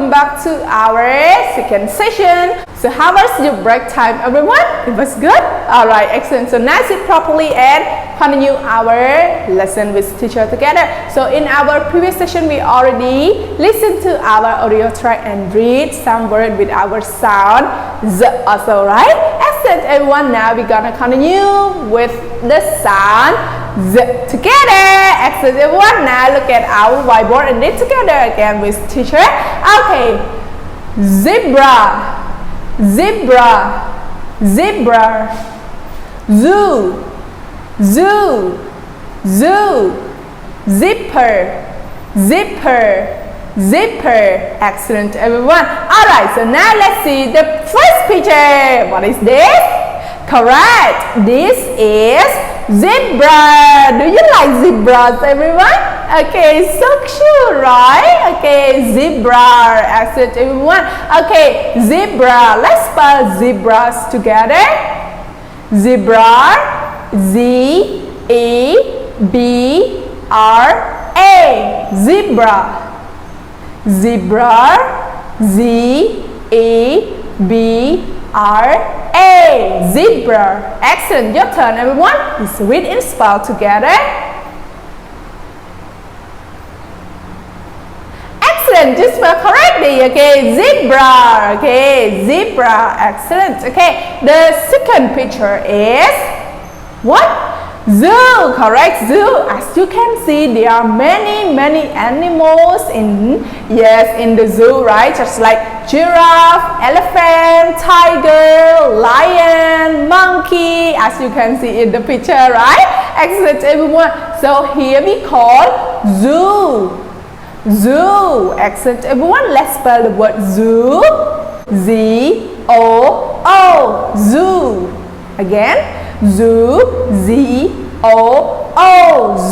welcome back to our second session. So how was your break time, everyone? It was good? Alright, excellent. So now sit properly and continue our lesson with teacher together. So in our previous session, we already listened to our audio track and read some word with our sound Z also, right? Excellent, everyone. Now we're gonna continue with the sound Z together. Excellent, everyone. Now look at our whiteboard and read together again with teacher. Okay, zebra, zebra, zebra, zoo, zoo, zoo, zipper, zipper, zipper. Excellent, everyone. Alright, so now let's see the first picture. What is this? Correct, this is zebra. Do you like zebras, everyone? Okay, so cute, right? Okay, zebra. Excellent, everyone. Okay, zebra. Let's spell zebras together. Zebra, Z-E-B-R-A. Zebra. Zebra, Z-E-B-R-A. Zebra. Excellent. Your turn, everyone. Let's read and spell together. Excellent. Just spell correctly. Okay. Zebra. Okay. Zebra. Excellent. Okay. The second picture is what? Zoo. Correct. Zoo. As you can see, there are many animals in the zoo, right? Just like giraffe, elephant, tiger, lion, monkey, as you can see in the picture, right? Excellent, everyone. So here we call zoo. Zoo. Excellent, everyone. Let's spell the word zoo. Z-O-O. Zoo. Again. Zoo, Z-O-O,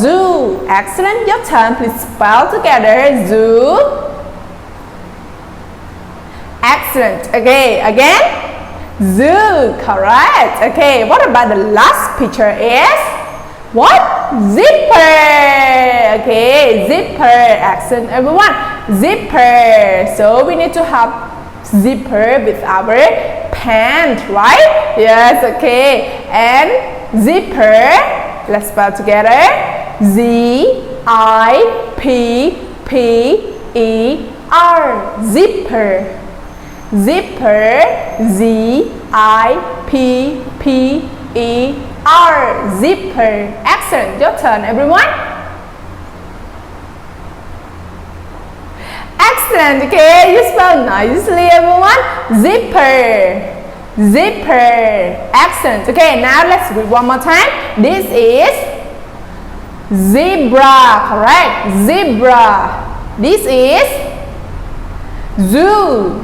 zoo. Excellent. Your turn. Please spell together. Zoo. Excellent. Okay, again. Zoo. Correct. Okay, what about the last picture is? What? Zipper. Okay, zipper. Excellent, everyone. Zipper. So we need to have zipper with our pants, right? Yes, okay. And zipper, let's spell together. Z-I-P-P-E-R. Zipper. Zipper. Z-I-P-P-E-R. Zipper. Excellent. Your turn, everyone. Excellent. Okay, you spell nicely, everyone. Zipper. Zipper. Excellent. Okay, now let's read one more time. This is zebra. Correct. Zebra. This is zoo.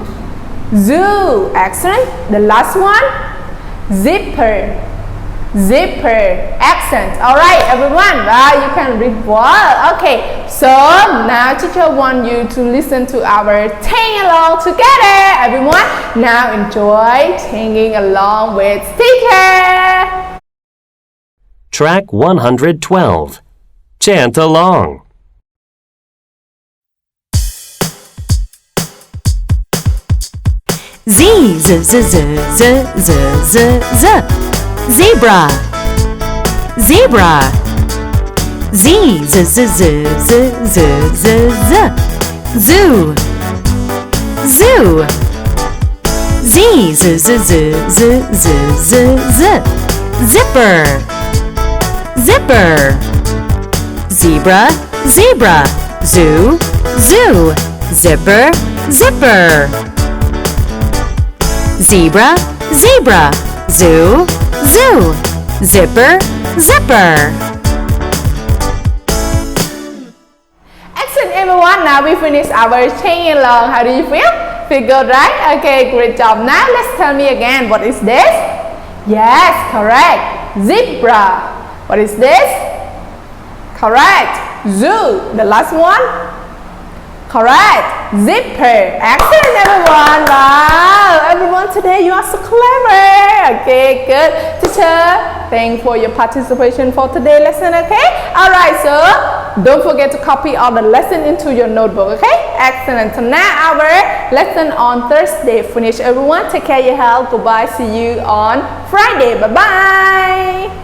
Zoo. Excellent. The last one, zipper. Zipper. Excellent. All right, everyone. Wow, you can read well. Okay, so now teacher wants you to listen to our sing along together. Everyone, now enjoy singing along with teacher. Track 112. Chant along. Z z z z z z z z. Zebra. Zebra. Z z z z z z z z. Zoo. Zoo. Z z z z z z z z. Zipper. Zipper. Zebra. Zebra. Zoo. Zoo. Zipper. Zipper. Zebra. Zebra. Zoo. Zoo. Zipper. Zipper. Excellent, everyone. Now we finish our singing along. How do you feel? Feel good, right? Okay, great job. Now let's tell me again. What is this? Yes, correct. Zebra. What is this? Correct. Zoo. The last one? Correct. Zipper. Excellent, everyone. Wow, everyone, today you are so clever. Okay, good. Teacher, thanks for your participation for today's lesson. Okay. All right, so don't forget to copy all the lesson into your notebook. Okay. Excellent. So now our lesson on Thursday finished. Everyone, take care of your health. Goodbye. See you on Friday. Bye bye.